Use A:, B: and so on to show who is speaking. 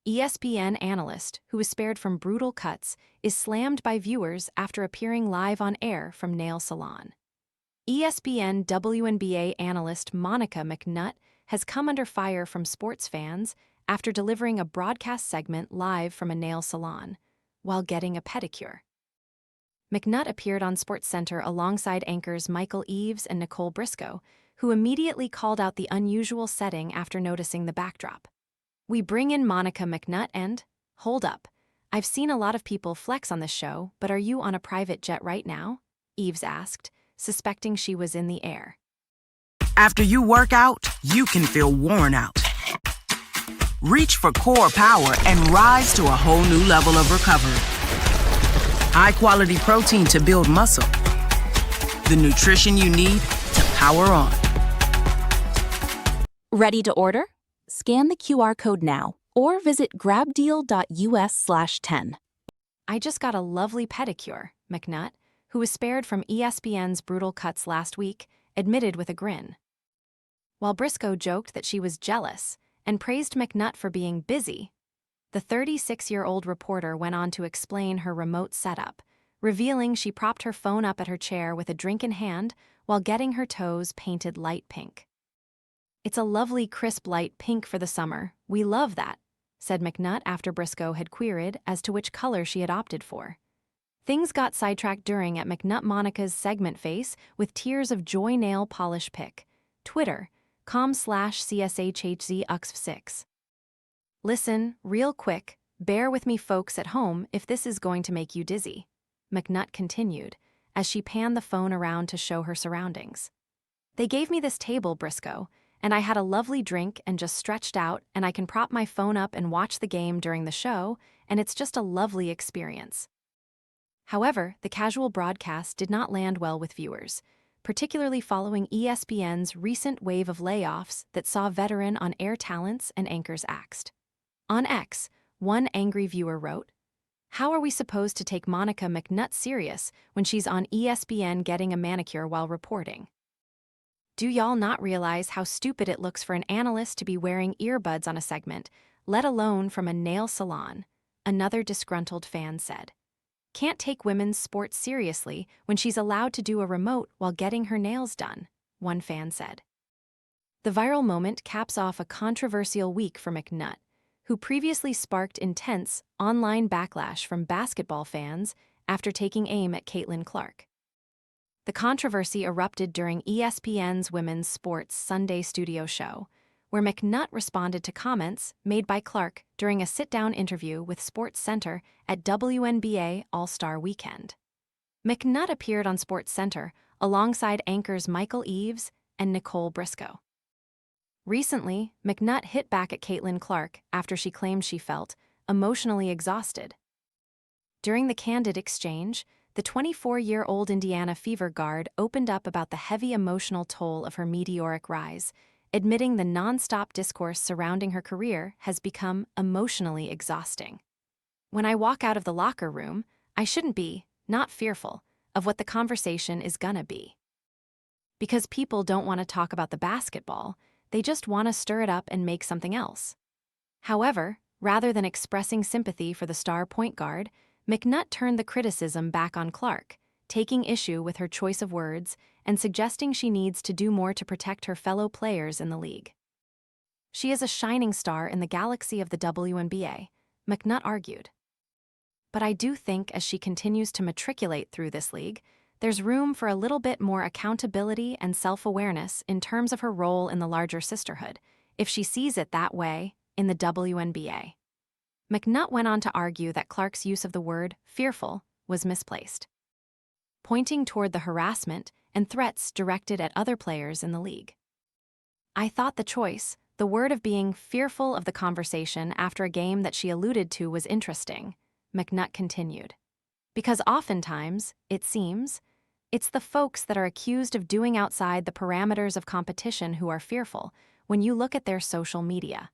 A: ESPN analyst, who was spared from brutal cuts, is slammed by viewers after appearing live on air from nail salon. ESPN WNBA analyst Monica McNutt has come under fire from sports fans after delivering a broadcast segment live from a nail salon while getting a pedicure. McNutt appeared on SportsCenter alongside anchors Eaves and Nicole Briscoe, who immediately called out the unusual setting after noticing the backdrop. "We bring in Monica McNutt and, hold up, I've seen a lot of people flex on this show, but are you on a private jet right now?" Eaves asked, suspecting she was in the air.
B: After you work out, you can feel worn out. Reach for core power and rise to a whole new level of recovery. High-quality protein to build muscle. The nutrition you need to power on.
C: Ready to order? Scan the QR code now or visit grabdeal.us/10.
A: "I just got a lovely pedicure," McNutt, who was spared from ESPN's brutal cuts last week, admitted with a grin. While Briscoe joked that she was jealous and praised McNutt for being busy, the 36-year-old reporter went on to explain her remote setup, revealing she propped her phone up at her chair with a drink in hand while getting her toes painted light pink. "It's a lovely crisp light pink for the summer. We love that," said McNutt after Briscoe had queried as to which color she had opted for. Things got sidetracked during at McNutt Monica's segment face with tears of joy nail polish pic. Twitter.com/CSHHZUX6. "Listen, real quick, bear with me folks at home if this is going to make you dizzy," McNutt continued, as she panned the phone around to show her surroundings. "They gave me this table, Briscoe, and I had a lovely drink and just stretched out, and I can prop my phone up and watch the game during the show, and it's just a lovely experience." However, the casual broadcast did not land well with viewers, particularly following ESPN's recent wave of layoffs that saw veteran on-air talents and anchors axed. On X, one angry viewer wrote, "How are we supposed to take Monica McNutt serious when she's on ESPN getting a manicure while reporting? Do y'all not realize how stupid it looks for an analyst to be wearing earbuds on a segment, let alone from a nail salon?" Another disgruntled fan said. "Can't take women's sports seriously when she's allowed to do a remote while getting her nails done," one fan said. The viral moment caps off a controversial week for McNutt, who previously sparked intense online backlash from basketball fans after taking aim at Caitlin Clark. The controversy erupted during ESPN's Women's Sports Sunday studio show, where McNutt responded to comments made by Clark during a sit-down interview with SportsCenter at WNBA All-Star Weekend. McNutt appeared on SportsCenter alongside anchors Eaves and Nicole Briscoe. Recently, McNutt hit back at Caitlin Clark after she claimed she felt emotionally exhausted. During the candid exchange, the 24-year-old Indiana Fever guard opened up about the heavy emotional toll of her meteoric rise, admitting the non-stop discourse surrounding her career has become emotionally exhausting. "When I walk out of the locker room, I shouldn't be, not fearful, of what the conversation is gonna be. Because people don't want to talk about the basketball, they just want to stir it up and make something else." However, rather than expressing sympathy for the star point guard, McNutt turned the criticism back on Clark, taking issue with her choice of words and suggesting she needs to do more to protect her fellow players in the league. "She is a shining star in the galaxy of the WNBA," McNutt argued. "But I do think as she continues to matriculate through this league, there's room for a little bit more accountability and self-awareness in terms of her role in the larger sisterhood, if she sees it that way in the WNBA." McNutt went on to argue that Clark's use of the word fearful was misplaced, pointing toward the harassment and threats directed at other players in the league. "I thought the choice, the word of being fearful of the conversation after a game that she alluded to was interesting," McNutt continued. "Because oftentimes, it seems, it's the folks that are accused of doing outside the parameters of competition who are fearful when you look at their social media."